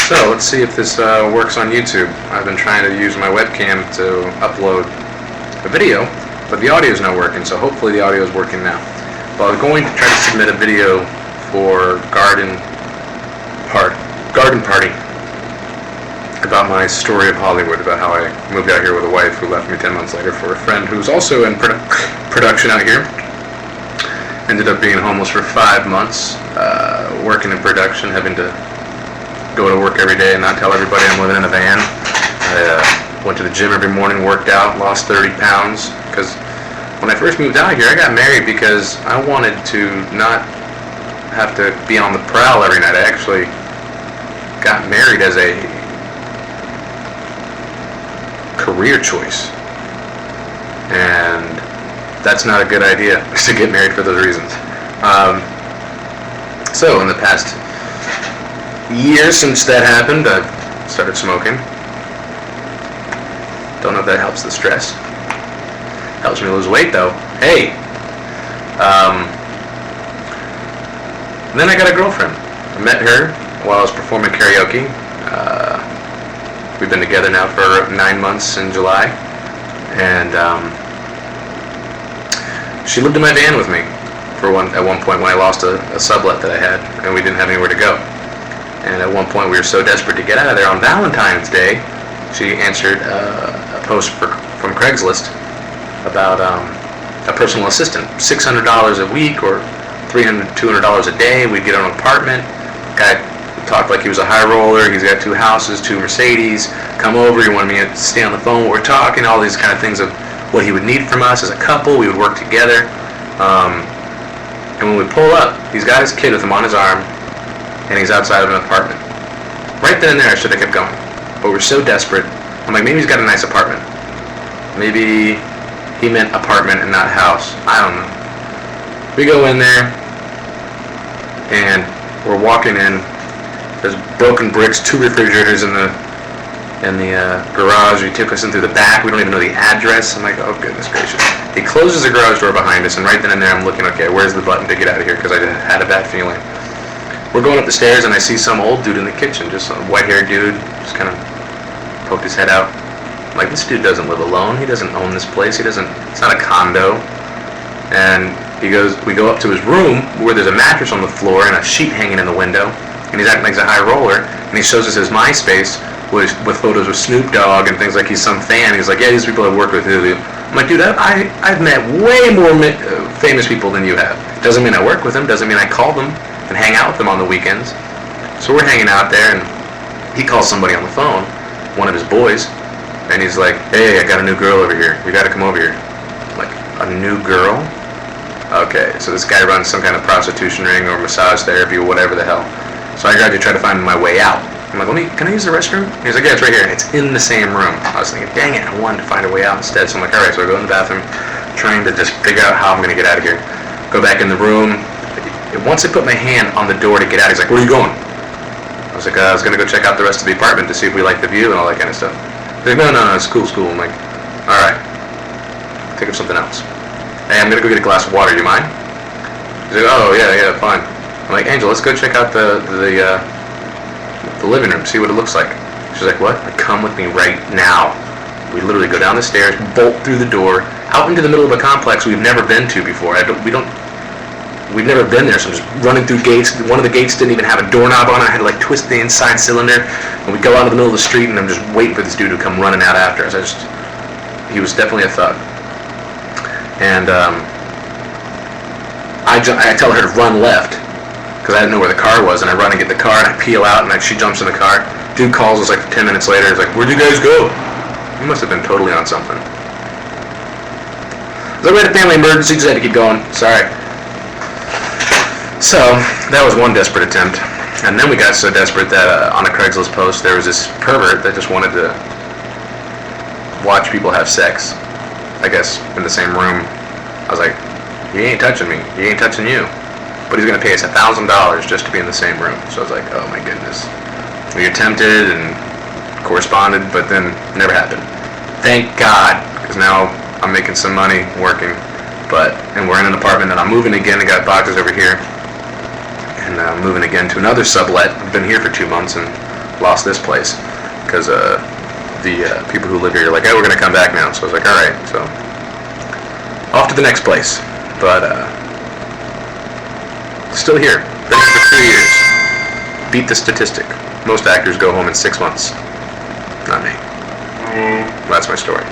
So let's see if this works on YouTube. I've been trying to use my webcam to upload a video, but the audio is not working, so hopefully the audio is working now. But I was going to try to submit a video for garden party about my story of Hollywood, about how I moved out here with a wife who left me 10 months later for a friend who's also in production out here. Ended up being homeless for 5 months, working in production, having to go to work every day and not tell everybody I'm living in a van. I went to the gym every morning, worked out, lost 30 pounds, because when I first moved out here, I got married because I wanted to not have to be on the prowl every night. I actually got married as a career choice, and that's not a good idea to get married for those reasons. So in the past year since that happened, I've started smoking. Don't know if that helps the stress. Helps me lose weight though. Hey! Then I got a girlfriend. I met her while I was performing karaoke. We've been together now for 9 months in July, and she lived in my van with me at one point when I lost a sublet that I had, and we didn't have anywhere to go. And at one point we were so desperate to get out of there, on Valentine's Day, she answered a post from Craigslist about a personal assistant. $600 a week or $300, $200 a day. We'd get an apartment. Guy talked like he was a high roller. He's got 2 houses, 2 Mercedes. Come over. He wanted me to stay on the phone while we're talking. All these kind of things of what he would need from us as a couple. We would work together. And when we pull up, he's got his kid with him on his arm, and he's outside of an apartment. Right then and there, I should have kept going. But we're so desperate. I'm like, maybe he's got a nice apartment. Maybe he meant apartment and not house. I don't know. We go in there, and we're walking in. There's broken bricks, 2 refrigerators in the garage. He took us in through the back. We don't even know the address. I'm like, oh goodness gracious. He closes the garage door behind us, and right then and there I'm looking, okay, where's the button to get out of here? Because I had a bad feeling. We're going up the stairs, and I see some old dude in the kitchen, just a white-haired dude, just kind of poked his head out. I'm like, this dude doesn't live alone. He doesn't own this place. It's not a condo. And we go up to his room where there's a mattress on the floor and a sheet hanging in the window, and he's acting like he's a high roller, and he shows us his MySpace with photos of Snoop Dogg and things like he's some fan. He's like, yeah, these people I've worked with. I'm like, dude, I've met way more famous people than you have. Doesn't mean I work with them. Doesn't mean I call them and hang out with them on the weekends. So we're hanging out there, and he calls somebody on the phone, one of his boys, and he's like, hey, I got a new girl over here. You got to come over here. I'm like, a new girl? Okay, so this guy runs some kind of prostitution ring or massage therapy or whatever the hell. So I tried to find my way out. I'm like, can I use the restroom? He's like, yeah, it's right here. It's in the same room. I was thinking, dang it, I wanted to find a way out instead. So I'm like, all right, so I go in the bathroom, trying to just figure out how I'm going to get out of here. Go back in the room. Once I put my hand on the door to get out, he's like, where are you going? I was like, I was going to go check out the rest of the apartment to see if we like the view and all that kind of stuff. He's like, no, it's cool. I'm like, all right, think of something else. Hey, I'm going to go get a glass of water. Do you mind? He's like, oh, yeah, fine. I'm like, Angel, let's go check out the living room, see what it looks like. She's like, what? Like, come with me right now. We literally go down the stairs, bolt through the door, out into the middle of a complex we've never been to before. We've never been there, so I'm just running through gates. One of the gates didn't even have a doorknob on it. I had to like twist the inside cylinder, and we go out in the middle of the street, and I'm just waiting for this dude to come running out after us. He was definitely a thug. And I tell her to run left, because I didn't know where the car was, and I run and get the car, and I peel out, and she jumps in the car. Dude calls us like 10 minutes later. He's like, where'd you guys go? He must have been totally on something. I was like, we had a family emergency, just had to keep going. Sorry. So, that was one desperate attempt. And then we got so desperate that on a Craigslist post, there was this pervert that just wanted to watch people have sex, I guess, in the same room. I was like, he ain't touching me. He ain't touching you. But he's going to pay us $1,000 just to be in the same room. So I was like, oh my goodness. We attempted and corresponded, but then never happened. Thank God, because now I'm making some money working. And we're in an apartment, and I'm moving again. I got boxes over here, and I'm moving again to another sublet. I've been here for 2 months, and lost this place because the people who live here are like, hey, we're going to come back now. So I was like, all right. So off to the next place. But still here. Been here for 2 years. Beat the statistic. Most actors go home in 6 months. Not me. That's my story.